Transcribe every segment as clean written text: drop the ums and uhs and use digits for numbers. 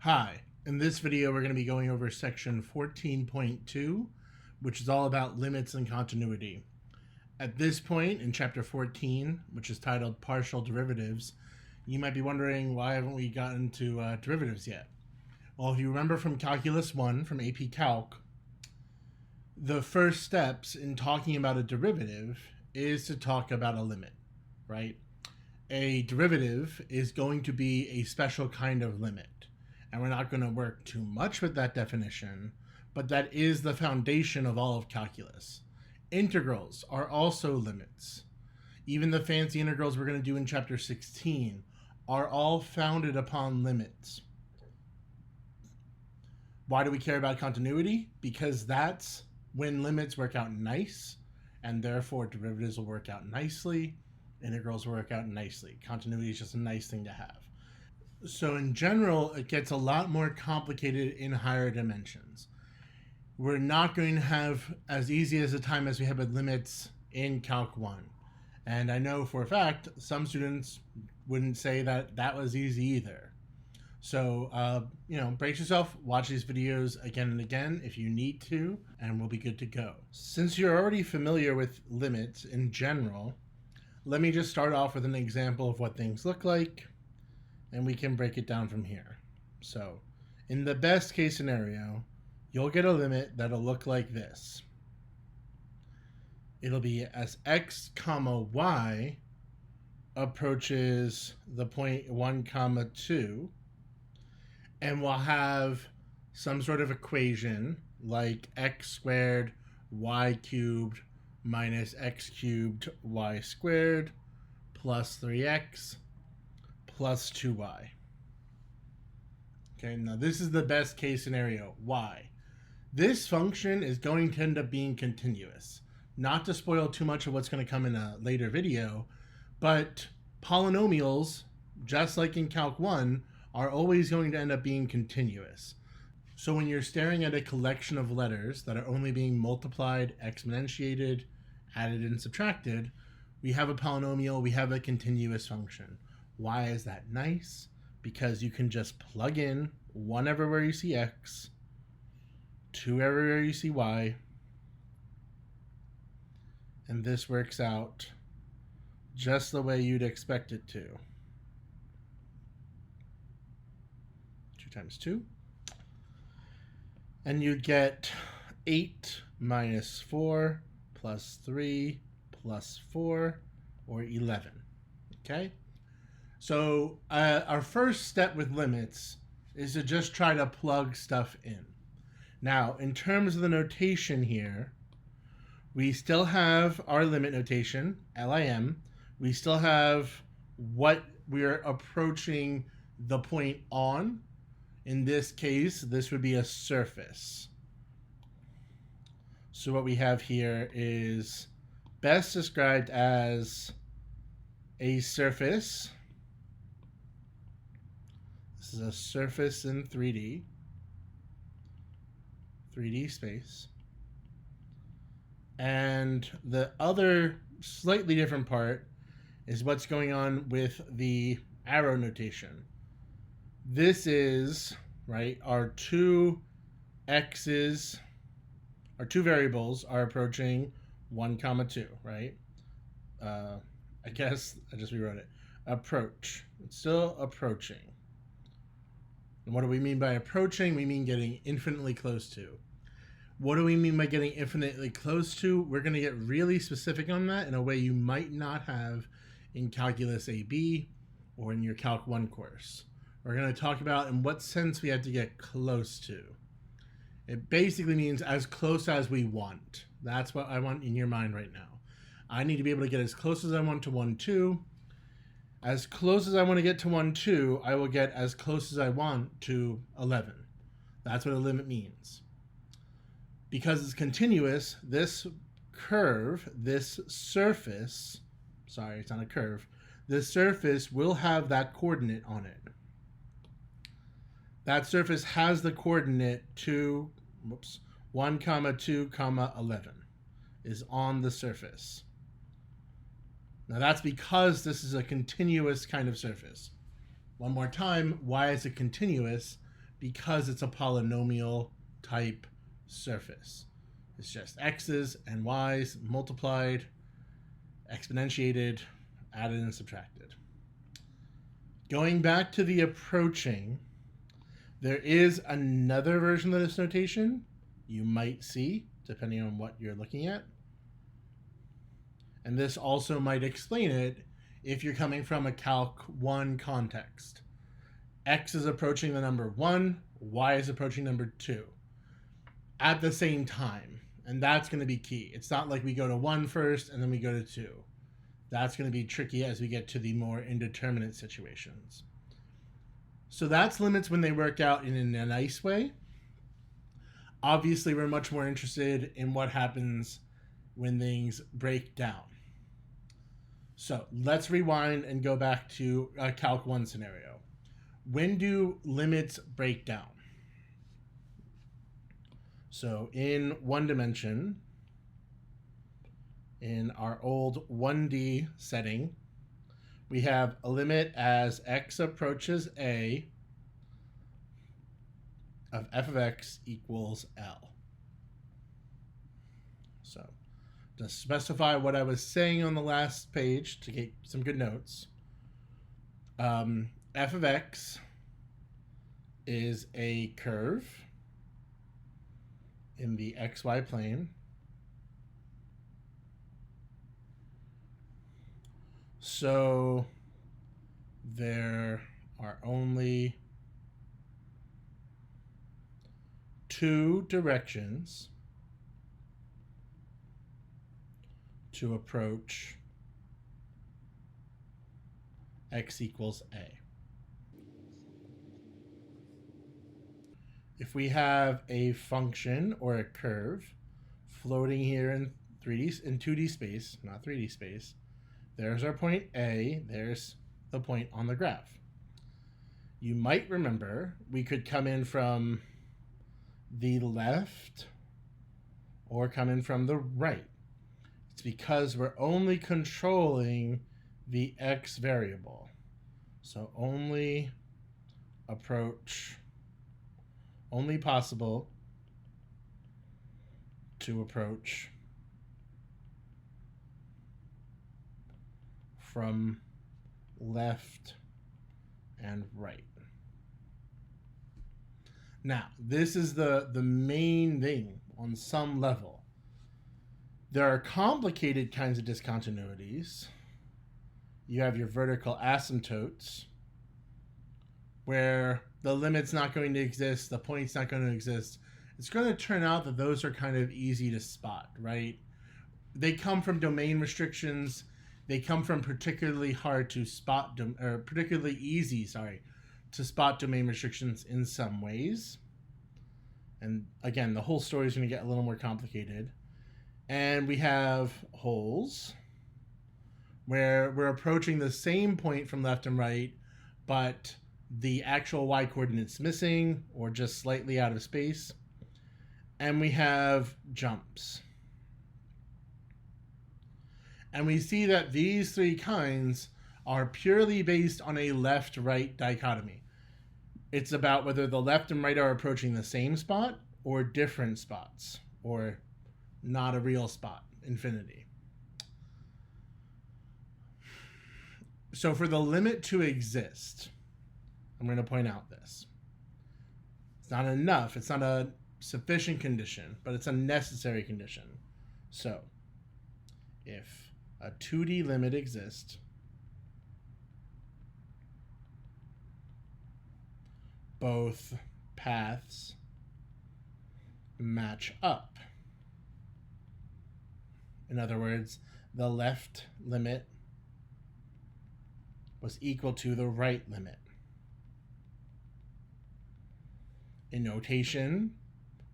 Hi, in this video we're going to be going over section 14.2, which is all about limits and continuity. At this point in chapter 14, which is titled partial derivatives, you might be wondering why haven't we gotten to derivatives yet? Well, if you remember from Calculus 1 from AP Calc, the first steps in talking about a derivative is to talk about a limit, right? A derivative is going to be a special kind of limit. And we're not going to work too much with that definition, but that is the foundation of all of calculus. Integrals are also limits. Even the fancy integrals we're going to do in chapter 16 are all founded upon limits. Why do we care about continuity? Because that's when limits work out nice, and therefore derivatives will work out nicely, integrals will work out nicely. Continuity is just a nice thing to have. So in general, it gets a lot more complicated in higher dimensions. We're not going to have as easy as a time as we have with limits in Calc 1. And I know for a fact, some students wouldn't say that that was easy either. So, brace yourself, watch these videos again and again if you need to, and we'll be good to go. Since you're already familiar with limits in general, let me just start off with an example of what things look like, and we can break it down from here. So, in the best case scenario, you'll get a limit that'll look like this. It'll be as x comma y approaches the point 1 comma 2, and we'll have some sort of equation like x squared y cubed minus x cubed y squared plus 3x plus 2y. Okay, now this is the best case scenario. Why? This function is going to end up being continuous. Not to spoil too much of what's going to come in a later video, but polynomials, just like in Calc 1, are always going to end up being continuous. So when you're staring at a collection of letters that are only being multiplied, exponentiated, added, and subtracted, we have a polynomial, we have a continuous function. Why is that nice? Because you can just plug in 1 everywhere you see x, 2 everywhere you see y, and this works out just the way you'd expect it to. 2 times 2. And you get 8 minus 4 plus 3 plus 4, or 11. Okay? So our first step with limits is to just try to plug stuff in. Now, in terms of the notation here, we still have our limit notation, LIM. We still have what we're approaching the point on. In this case, this would be a surface. So what we have here is best described as a surface. This is a surface in 3D space. And the other slightly different part is what's going on with the arrow notation. This is, right, our two x's, our two variables are approaching 1 comma 2, right? I guess I just rewrote it. Approach. It's still approaching. And what do we mean by approaching? We mean getting infinitely close to. What do we mean by getting infinitely close to? We're going to get really specific on that in a way you might not have in Calculus AB or in your Calc 1 course. We're going to talk about in what sense we have to get close to. It basically means as close as we want. That's what I want in your mind right now. I need to be able to get as close as I want to 1, 2. As close as I want to get to 1, 2, I will get as close as I want to 11. That's what a limit means. Because it's continuous, this curve, this surface, sorry, it's not a curve, this surface will have that coordinate on it. That surface has the coordinate 1 comma 2 comma 11 is on the surface. Now that's because this is a continuous kind of surface. One more time, why is it continuous? because it's a polynomial type surface. It's just x's and y's multiplied, exponentiated, added and subtracted. Going back to the approaching, there is another version of this notation you might see, depending on what you're looking at. And this also might explain it if you're coming from a Calc 1 context. X is approaching the number 1, Y is approaching number 2 at the same time. And that's going to be key. It's not like we go to 1 first and then we go to 2. That's going to be tricky as we get to the more indeterminate situations. So that's limits when they work out in a nice way. Obviously, we're much more interested in what happens when things break down. So let's rewind and go back to a Calc 1 scenario. When do limits break down? So in one dimension, in our old 1D setting, we have a limit as x approaches a of f of x equals L. So to specify what I was saying on the last page to get some good notes, f of x is a curve in the xy plane. So there are only two directions to approach x equals a. If we have a function or a curve floating here in 2D space, not 3D space, there's our point A, there's the point on the graph. You might remember we could come in from the left or come in from the right. It's because we're only controlling the x variable. So only possible to approach from left and right. Now, this is the main thing on some level. There are complicated kinds of discontinuities. You have your vertical asymptotes, where the limit's not going to exist, the point's not going to exist. It's going to turn out that those are kind of easy to spot, right? They come from domain restrictions. They come from particularly hard to spot, or particularly easy, to spot domain restrictions in some ways. And again, the whole story is going to get a little more complicated. And we have holes, where we're approaching the same point from left and right, but the actual y coordinate's missing or just slightly out of space. And we have jumps. And we see that these three kinds are purely based on a left-right dichotomy. It's about whether the left and right are approaching the same spot or different spots, or not a real spot, infinity. So for the limit to exist, I'm going to point out this. It's not enough. It's not a sufficient condition, but it's a necessary condition. So if a 2D limit exists, both paths match up. In other words, the left limit was equal to the right limit. In notation,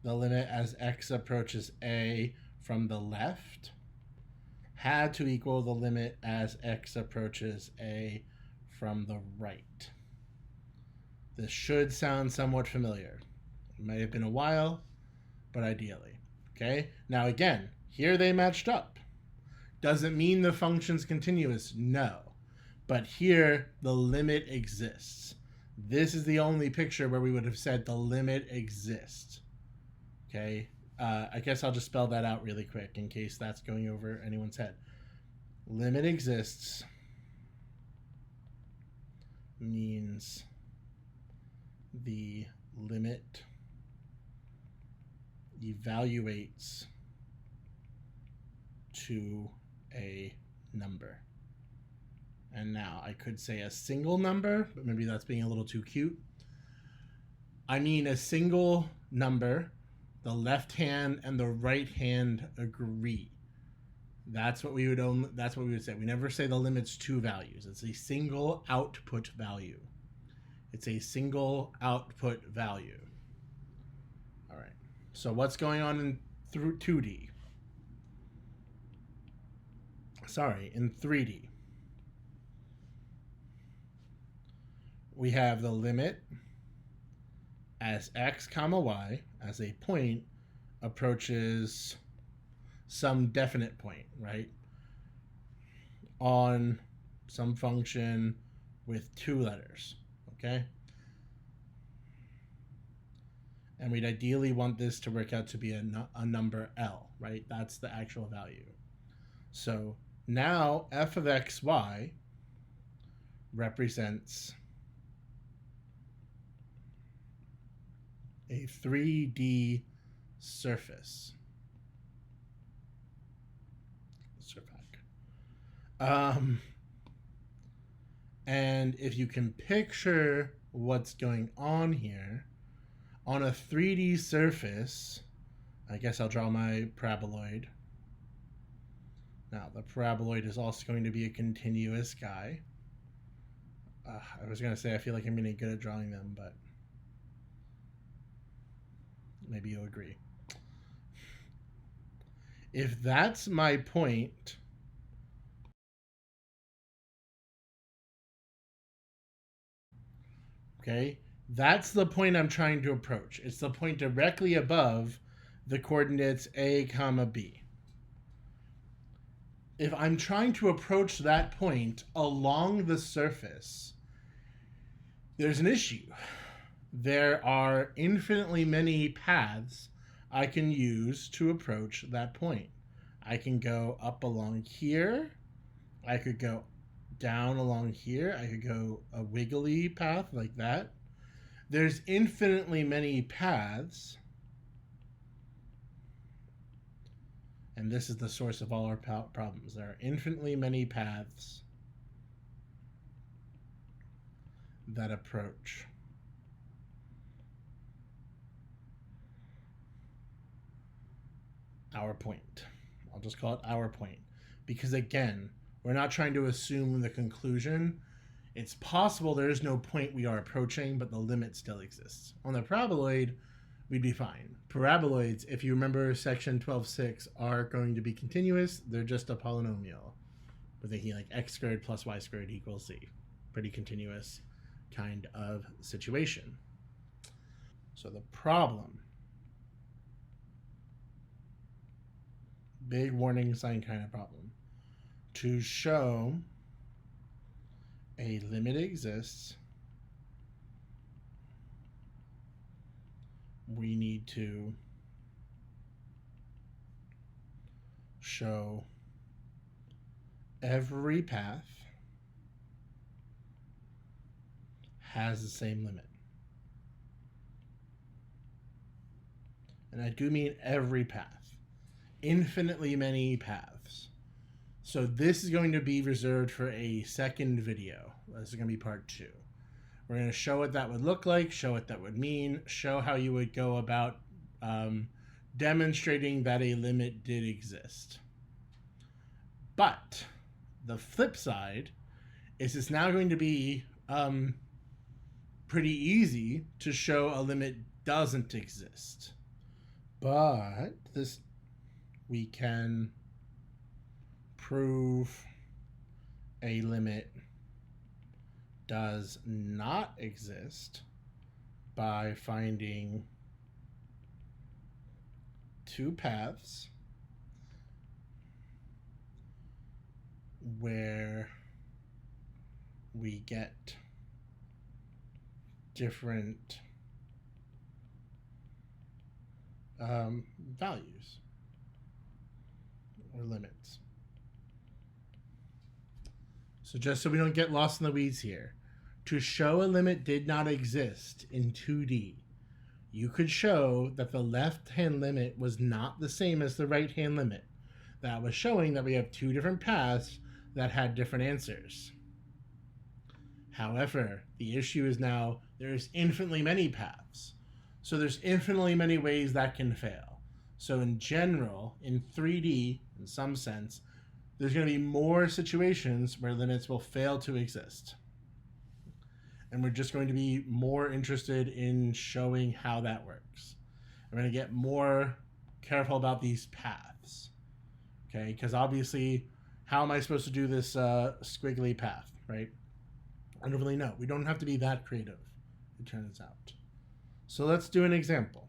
the limit as x approaches a from the left had to equal the limit as x approaches a from the right. This should sound somewhat familiar. It might have been a while, but ideally. Okay? Now again, here they matched up. Doesn't mean the function's continuous, no. But here, the limit exists. This is the only picture where we would have said the limit exists. Okay, I guess I'll just spell that out really quick in case that's going over anyone's head. Limit exists means the limit evaluates to a number. And now I could say a single number, but maybe that's being a little too cute. I mean a single number, the left hand and the right hand agree. That's what we would say. We never say the limit's two values. It's a single output value. It's a single output value. All right. So what's going on in 2D? Sorry, in 3D. We have the limit as x comma y as a point approaches some definite point, right? On some function with two letters, okay? And we'd ideally want this to work out to be a number L, right? That's the actual value. So now f of xy represents a 3D surface. And if you can picture what's going on here, on a 3D surface, I guess I'll draw my paraboloid. Now, the paraboloid is also going to be a continuous guy. I was going to say I feel like I'm getting good at drawing them, but maybe you'll agree. If that's my point, okay, that's the point I'm trying to approach. It's the point directly above the coordinates a comma b. If I'm trying to approach that point along the surface, there's an issue. There are infinitely many paths I can use to approach that point. I can go up along here. I could go down along here. I could go a wiggly path like that. There's infinitely many paths. And this is the source of all our problems. There are infinitely many paths that approach our point. I'll just call it our point. Because again, we're not trying to assume the conclusion. It's possible there is no point we are approaching, but the limit still exists. On the paraboloid, we'd be fine. Paraboloids, if you remember section 12.6, are going to be continuous. They're just a polynomial. We're thinking like x squared plus y squared equals z. Pretty continuous kind of situation. So the problem, big warning sign kind of problem. To show a limit exists, we need to show every path has the same limit. And I do mean every path. Infinitely many paths. So this is going to be reserved for a second video. This is going to be part 2. We're going to show what that would look like, show what that would mean, show how you would go about demonstrating that a limit did exist. But the flip side is it's now going to be pretty easy to show a limit doesn't exist. But this, we can prove a limit does not exist by finding two paths where we get different values or limits. So just so we don't get lost in the weeds here, to show a limit did not exist in 2D, you could show that the left-hand limit was not the same as the right-hand limit. That was showing that we have two different paths that had different answers. However, the issue is now there's infinitely many paths. So there's infinitely many ways that can fail. So in general, in 3D, in some sense, there's going to be more situations where limits will fail to exist. And we're just going to be more interested in showing how that works. We're going to get more careful about these paths. Okay, because obviously, how am I supposed to do this squiggly path, right? I don't really know. We don't have to be that creative, it turns out. So let's do an example.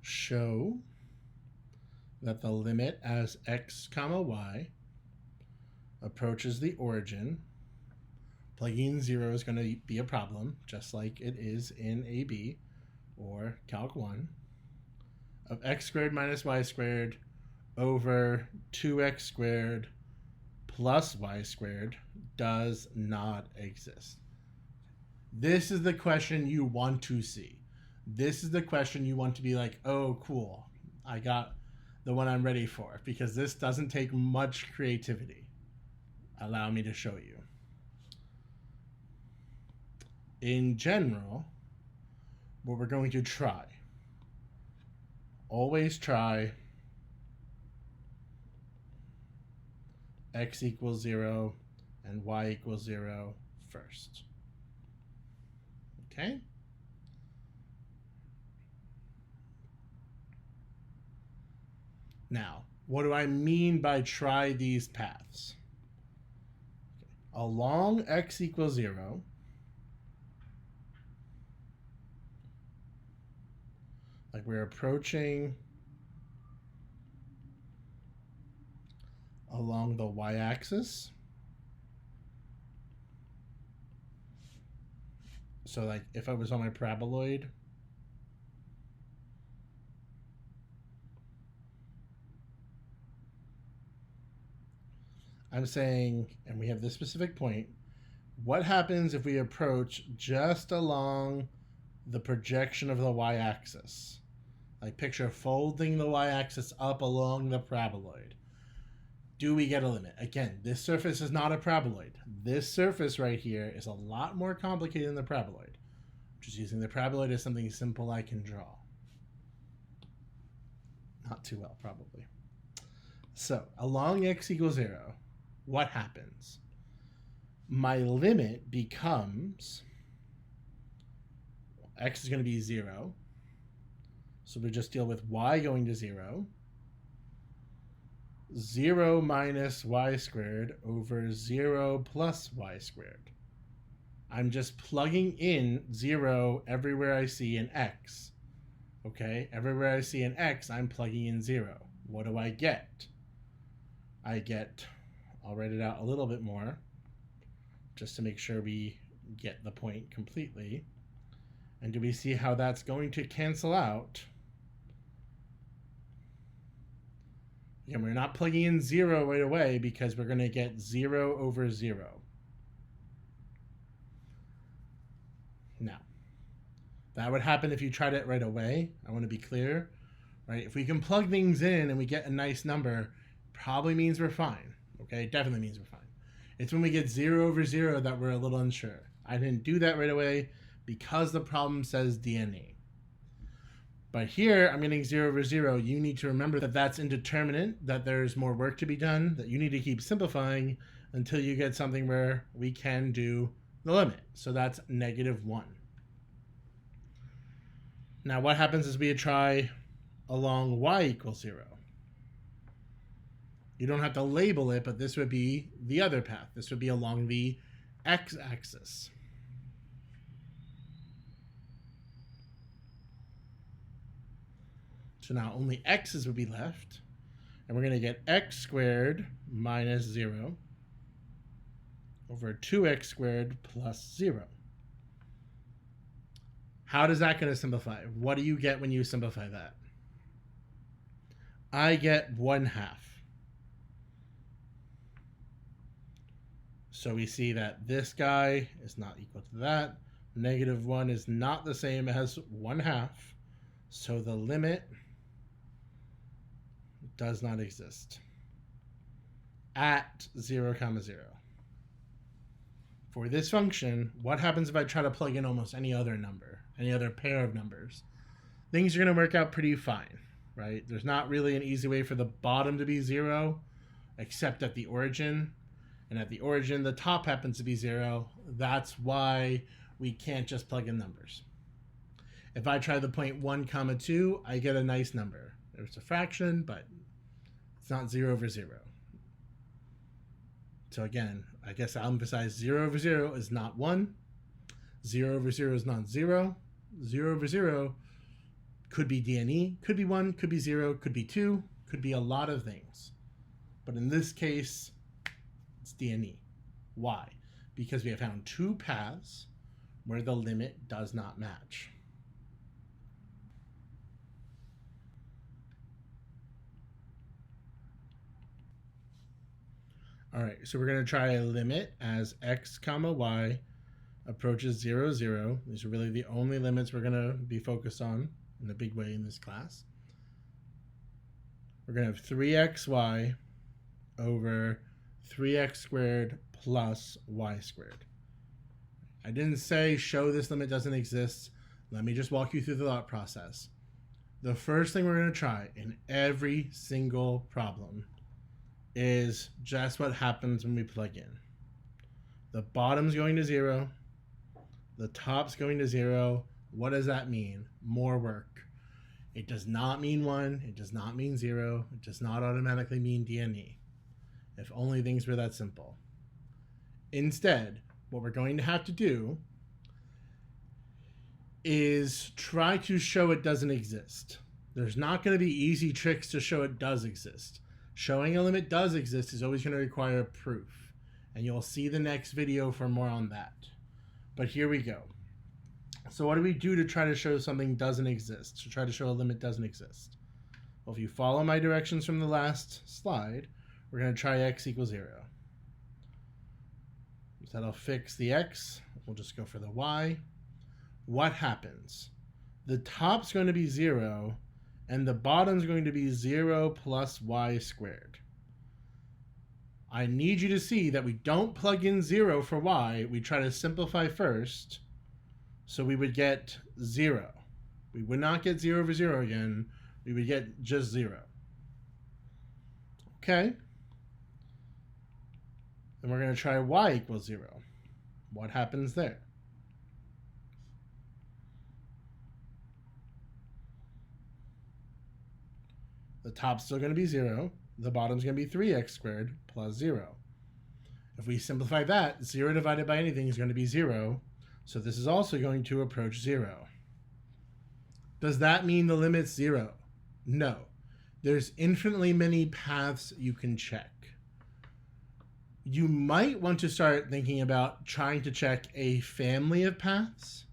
Show that the limit as x comma y approaches the origin. Plugging in 0 is going to be a problem, just like it is in AB or Calc 1, of x squared minus y squared over 2x squared plus y squared does not exist. This is the question you want to see. This is the question you want to be like, oh, cool, I got the one I'm ready for, because this doesn't take much creativity. Allow me to show you. In general, what we're going to try, always try x equals 0 and y equals 0 first. Okay? Now, what do I mean by try these paths? Okay. Along x equals 0, like we're approaching along the y-axis. So like if I was on my paraboloid, I'm saying, and we have this specific point, what happens if we approach just along the projection of the y-axis? Like picture folding the y-axis up along the paraboloid. Do we get a limit? Again, this surface is not a paraboloid. This surface right here is a lot more complicated than the paraboloid. Just using the paraboloid as something simple I can draw. Not too well, probably. So, along x equals 0, what happens? My limit becomes, x is going to be 0. So we just deal with y going to 0. 0 minus y squared over 0 plus y squared. I'm just plugging in 0 everywhere I see an x. Okay, everywhere I see an x, I'm plugging in 0. What do I get? I get, I'll write it out a little bit more, just to make sure we get the point completely. And do we see how that's going to cancel out? Again, we're not plugging in 0 right away because we're going to get 0 over 0. Now, that would happen if you tried it right away. I want to be clear, right? If we can plug things in and we get a nice number, probably means we're fine. Okay, definitely means we're fine. It's when we get 0 over 0 that we're a little unsure. I didn't do that right away because the problem says DNA. But here, I'm getting 0 over 0. You need to remember that that's indeterminate, that there's more work to be done, that you need to keep simplifying until you get something where we can do the limit. So that's -1. Now, what happens is we try along y equals 0. You don't have to label it, but this would be the other path. This would be along the x-axis. So now only x's would be left. And we're going to get x squared minus 0 over 2x squared plus 0. How does that going to simplify? What do you get when you simplify that? I get 1/2. So we see that this guy is not equal to that. -1 is not the same as 1/2. So the limit does not exist at 0, 0. For this function, what happens if I try to plug in almost any other number, any other pair of numbers? Things are going to work out pretty fine, right? There's not really an easy way for the bottom to be 0, except at the origin. And at the origin, the top happens to be 0. That's why we can't just plug in numbers. If I try the point 1, 2, I get a nice number. There's a fraction, but it's not 0 over 0. So again, I guess I'll emphasize 0 over 0 is not 1. 0 over 0 is not 0. 0 over 0 could be DNE, could be 1, could be 0, could be 2, could be a lot of things. But in this case, it's DNE. Why? Because we have found 2 paths where the limit does not match. All right, so we're going to try a limit as x comma y approaches 0, 0. These are really the only limits we're going to be focused on in a big way in this class. We're going to have 3xy over 3x squared plus y squared. I didn't say show this limit doesn't exist. Let me just walk you through the thought process. The first thing we're going to try in every single problem is just what happens when we plug in. The bottom's going to 0. The top's going to 0. What does that mean? More work. It does not mean 1. It does not mean 0. It does not automatically mean DNE. If only things were that simple. Instead, what we're going to have to do is try to show it doesn't exist. There's not going to be easy tricks to show it does exist. Showing a limit does exist is always going to require proof, and you'll see the next video for more on that. But here we go. So what do we do to try to show something doesn't exist, to try to show a limit doesn't exist? Well, if you follow my directions from the last slide, we're going to try x equals 0. So that'll fix the x. We'll just go for the y. What happens? The top's going to be 0, and the bottom's going to be 0 plus y squared. I need you to see that we don't plug in 0 for y. We try to simplify first, so we would get 0. We would not get 0 over 0 again. We would get just 0. Okay? And we're going to try y equals 0. What happens there? The top's still going to be 0. The bottom's going to be 3x squared plus 0. If we simplify that, 0 divided by anything is going to be 0. So this is also going to approach 0. Does that mean the limit's 0? No. There's infinitely many paths you can check. You might want to start thinking about trying to check a family of paths.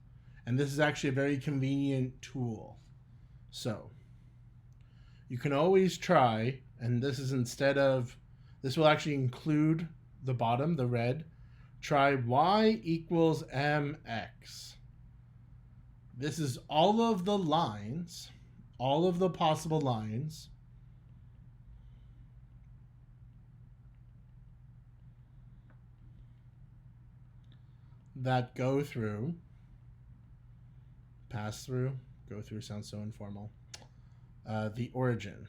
And this is actually a very convenient tool. So you can always try, and this is this will actually include the bottom, the red. Try y equals mx. This is all of the lines, all of the possible lines that go through, pass through, go through sounds so informal, the origin.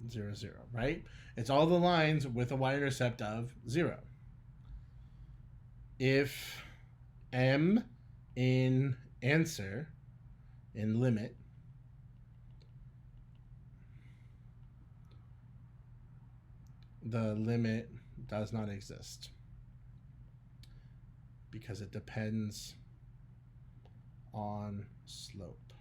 Zero, zero, right? It's all the lines with a y-intercept of 0. If m in answer, in limit, the limit does not exist because it depends on slope.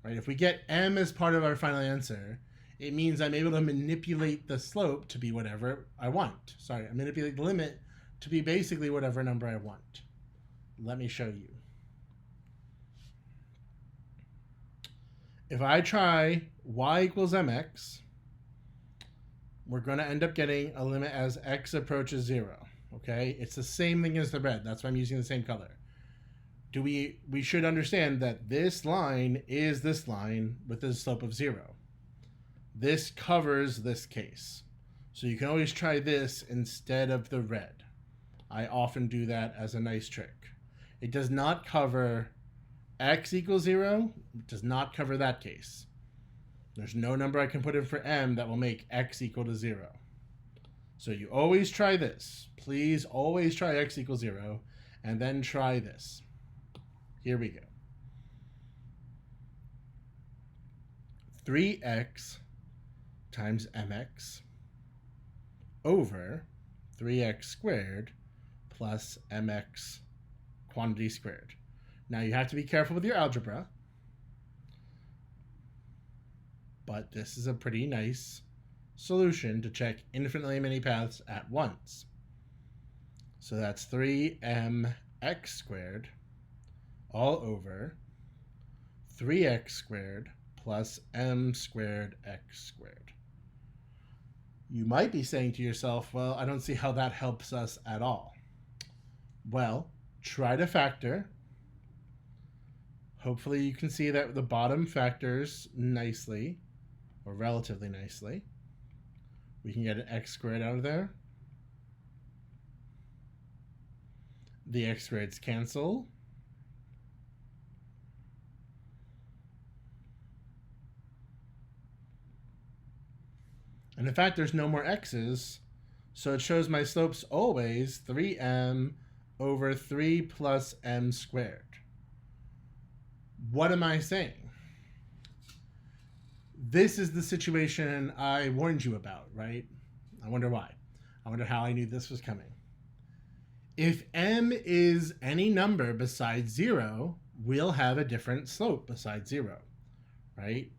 Right? If we get m as part of our final answer, it means I'm able to manipulate the slope to be whatever I want. Sorry, I manipulate the limit to be basically whatever number I want. Let me show you. If I try y equals mx, we're going to end up getting a limit as x approaches 0. Okay? It's the same thing as the red. That's why I'm using the same color. We should understand that this line is this line with a slope of 0. This covers this case. So you can always try this instead of the red. I often do that as a nice trick. It does not cover x equals 0. It does not cover that case. There's no number I can put in for m that will make x equal to 0. So you always try this. Please always try x equals 0 and then try this. Here we go. 3x times mx over 3x squared plus mx quantity squared. Now you have to be careful with your algebra, but this is a pretty nice solution to check infinitely many paths at once. So that's 3mx squared all over 3x squared plus m squared x squared. You might be saying to yourself, well, I don't see how that helps us at all. Well, try to factor. Hopefully you can see that the bottom factors nicely, or relatively nicely. We can get an x squared out of there. The x squareds cancel. And in fact, there's no more x's, so it shows my slope's always 3m over 3 plus m squared. What am I saying? This is the situation I warned you about, right? I wonder why. I wonder how I knew this was coming. If m is any number besides 0, we'll have a different slope besides 0, right?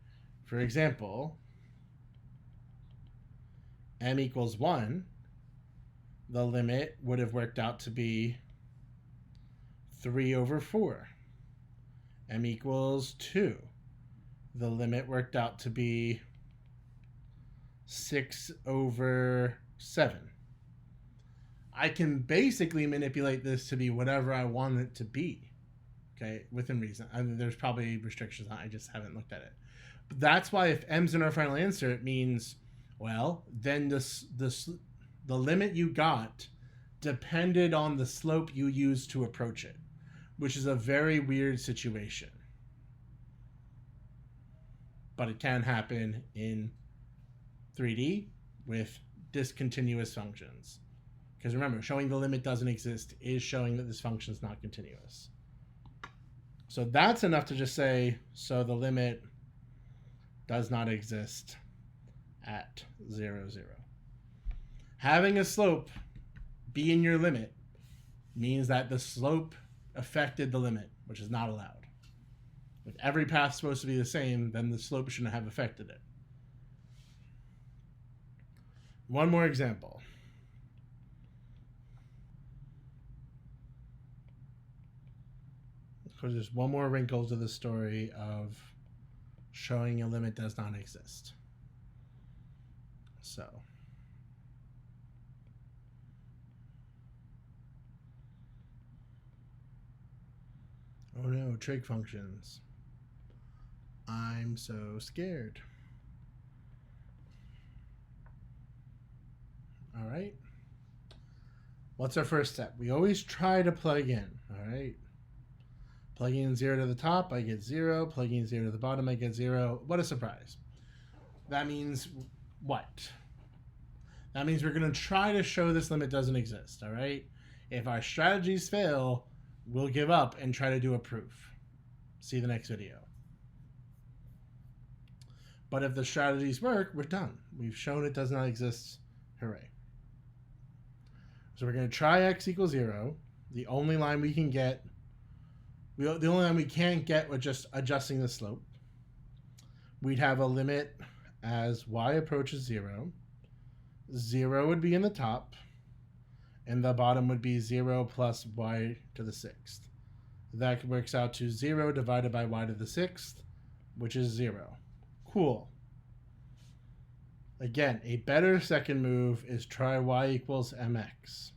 For example, m equals 1, the limit would have worked out to be 3 over 4. M equals 2. The limit worked out to be 6 over 7. I can basically manipulate this to be whatever I want it to be, okay, within reason. I mean, there's probably restrictions on it. I just haven't looked at it. But that's why if m's in our final answer, it means, well, then the limit you got depended on the slope you used to approach it, which is a very weird situation. But it can happen in 3D with discontinuous functions. Because remember, showing the limit doesn't exist is showing that this function is not continuous. So that's enough to just say, so the limit does not exist at 0, 0. Having a slope be in your limit means that the slope affected the limit, which is not allowed. If every path is supposed to be the same, then the slope shouldn't have affected it. One more example. Because there's one more wrinkle to the story of showing a limit does not exist. So, oh no, trig functions. I'm so scared. All right. What's our first step? We always try to plug in, all right? Plugging in 0 to the top, I get 0. Plugging in 0 to the bottom, I get 0. What a surprise. That means what? That means we're going to try to show this limit doesn't exist, all right? If our strategies fail, we'll give up and try to do a proof. See the next video. But if the strategies work, we're done. We've shown it does not exist. Hooray. So we're going to try x equals 0. The only line we can get, the only line we can't get with just adjusting the slope. We'd have a limit as y approaches 0. 0 would be in the top, and the bottom would be 0 plus y to the 6th. That works out to 0 divided by y to the 6th, which is 0. Cool. Again, a better second move is try y equals mx.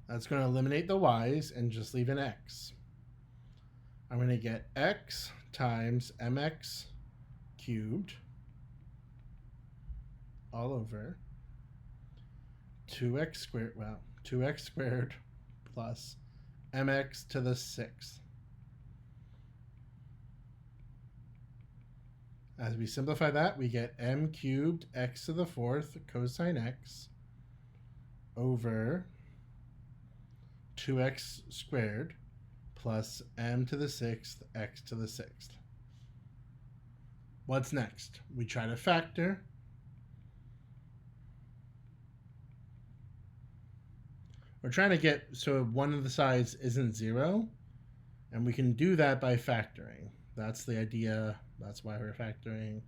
That's going to eliminate the y's and just leave an x. I'm going to get x times mx cubed all over 2x squared, 2x squared plus mx to the 6th. As we simplify that, we get m cubed x to the 4th cosine x over 2x squared plus m to the 6th x to the 6th. What's next? We try to factor. We're trying to get so one of the sides isn't 0, and we can do that by factoring. That's the idea. That's why we're factoring.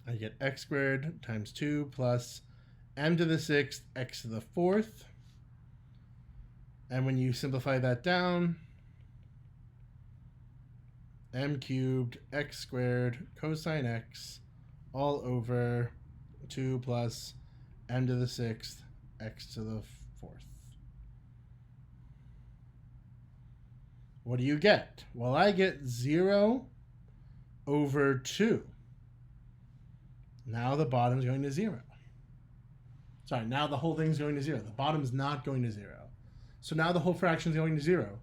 I get x squared times 2 plus m to the 6th x to the 4th. And when you simplify that down, m cubed x squared cosine x all over 2 plus m to the 6th x to the 4th. What do you get? Well, I get 0 over 2. Now the bottom's going to 0. Sorry, now the whole thing's going to 0. The bottom's not going to 0. So now the whole fraction's going to 0.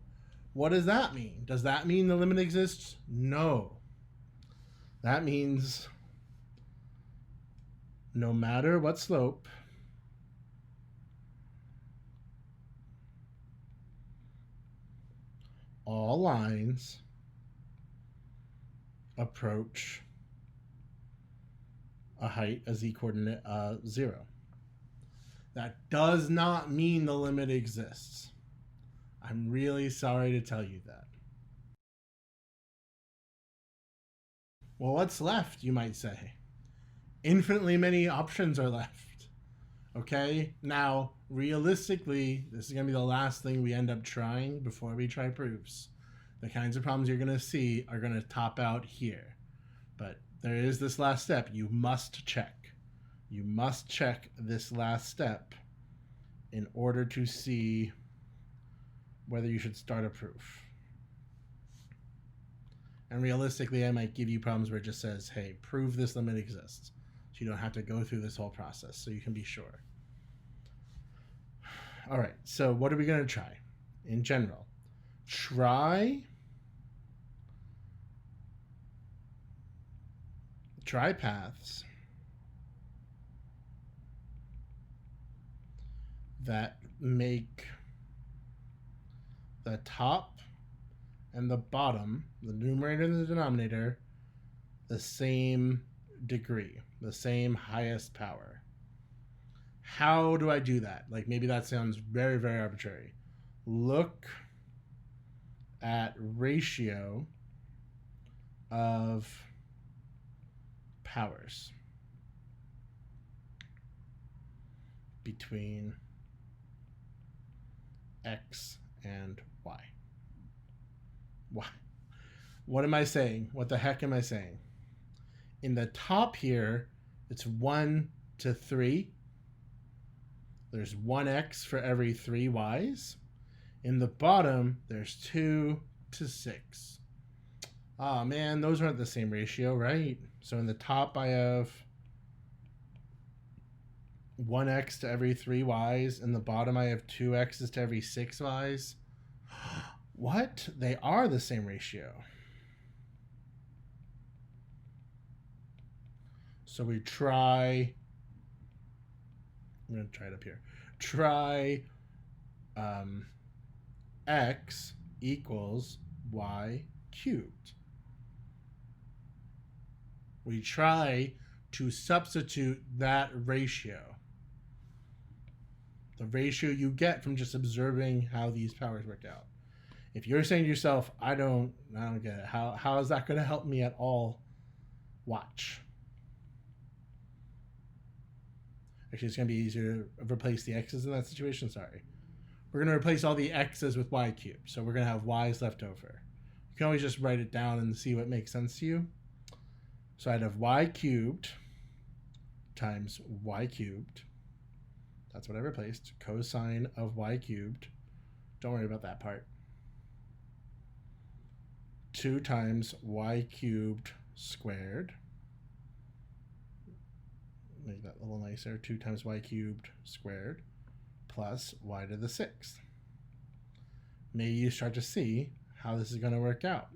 What does that mean? Does that mean the limit exists? No. That means no matter what slope, all lines approach a height as the coordinate 0. That does not mean the limit exists. I'm really sorry to tell you that. Well, what's left, you might say? Infinitely many options are left. Okay? Now, realistically, this is going to be the last thing we end up trying before we try proofs. The kinds of problems you're going to see are going to top out here. But there is this last step. You must check. You must check this last step in order to see whether you should start a proof. And realistically, I might give you problems where it just says, hey, prove this limit exists. So you don't have to go through this whole process, so you can be sure. All right, so what are we going to try? In general, try paths that make the top and the bottom, the numerator and the denominator, the same degree, the same highest power. How do I do that? Like, maybe that sounds very, very arbitrary. Look at ratio of powers between x and y. Why? What am I saying? What the heck am I saying? In the top here, it's 1 to 3. There's 1x for every 3 y's. In the bottom, there's 2 to 6. Oh man, those aren't the same ratio, right? So in the top, I have 1x to every 3 y's. In the bottom, I have 2x's to every 6 y's. What? They are the same ratio. So we try, I'm going to try it up here. Try x equals y cubed. We try to substitute that ratio. The ratio you get from just observing how these powers work out. If you're saying to yourself, I don't get it. How is that going to help me at all? Watch. Actually, it's going to be easier to replace the x's in that situation. Sorry. We're going to replace all the x's with y cubed. So we're going to have y's left over. You can always just write it down and see what makes sense to you. So I'd have y cubed times y cubed. That's what I replaced. Cosine of y cubed. Don't worry about that part. 2 times y cubed squared. Make that a little nicer. 2 times y cubed squared plus y to the 6th. Maybe you start to see how this is going to work out.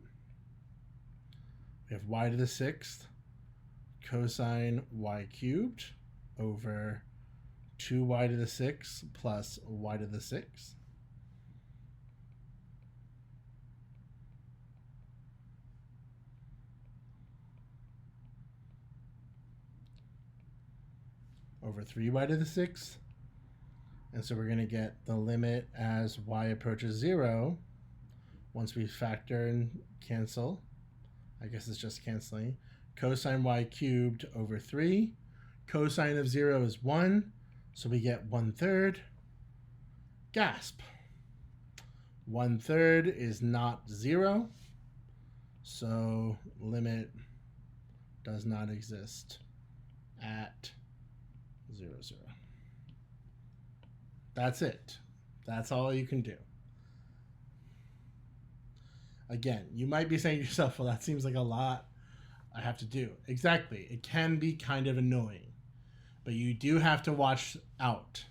We have y to the 6th cosine y cubed over 2y to the 6th plus y to the 6th. Over 3y to the 6th. And so we're going to get the limit as y approaches 0. Once we factor and cancel, I guess it's just canceling. Cosine y cubed over 3. Cosine of 0 is 1. So we get 1/3. Gasp. 1/3 is not 0. So limit does not exist at 0, 0. That's it. That's all you can do. Again, you might be saying to yourself, well, that seems like a lot I have to do. Exactly. It can be kind of annoying, but you do have to watch out,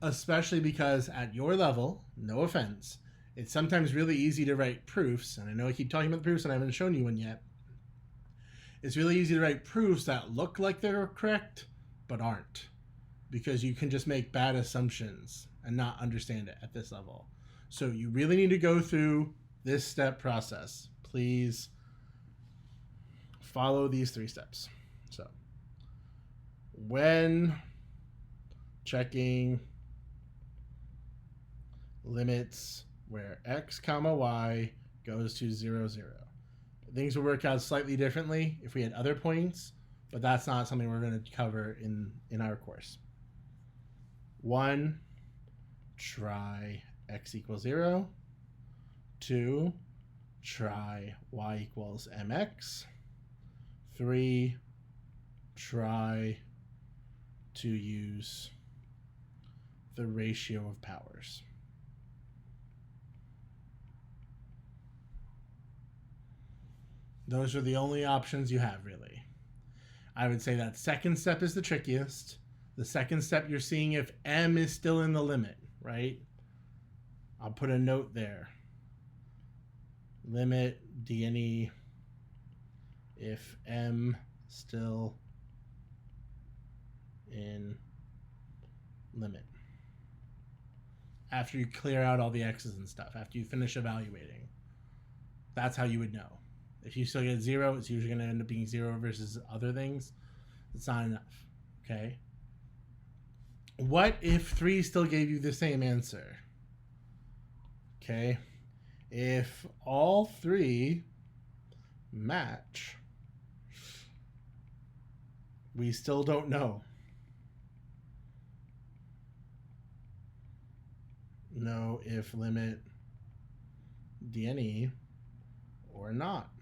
especially because at your level, no offense, it's sometimes really easy to write proofs. And I know I keep talking about the proofs and I haven't shown you one yet. It's really easy to write proofs that look like they're correct, but aren't, because you can just make bad assumptions and not understand it at this level. So you really need to go through this step process. Please follow these 3 steps. So when checking limits where x comma y goes to 0, 0, things will work out slightly differently if we had other points, but that's not something we're going to cover in our course. 1, try x equals 0. 2, try y equals mx. 3, try to use the ratio of powers. Those are the only options you have, really. I would say that second step is the trickiest. The second step, you're seeing if m is still in the limit, right? I'll put a note there. Limit d/e if m still in limit. After you clear out all the x's and stuff, after you finish evaluating, that's how you would know. If you still get 0, it's usually going to end up being 0 versus other things. It's not enough, okay? What if 3 still gave you the same answer? Okay, if all 3 match, we still don't know. Know if limit d/e or not.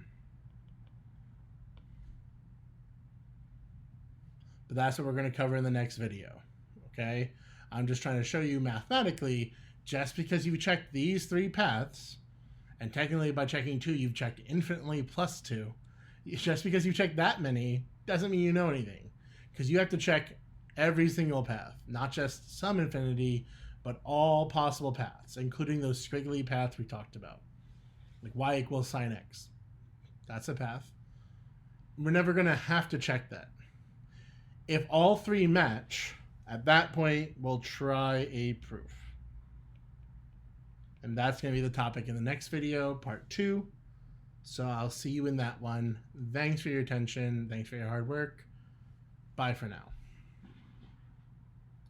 But that's what we're going to cover in the next video. Okay, I'm just trying to show you mathematically, just because you checked these 3 paths, and technically by checking 2, you've checked infinitely plus 2. Just because you checked that many doesn't mean you know anything, because you have to check every single path, not just some infinity, but all possible paths, including those squiggly paths we talked about, like y equals sine x. That's a path. We're never going to have to check that. If all 3 match, at that point, we'll try a proof. And that's going to be the topic in the next video, part 2. So I'll see you in that one. Thanks for your attention. Thanks for your hard work. Bye for now.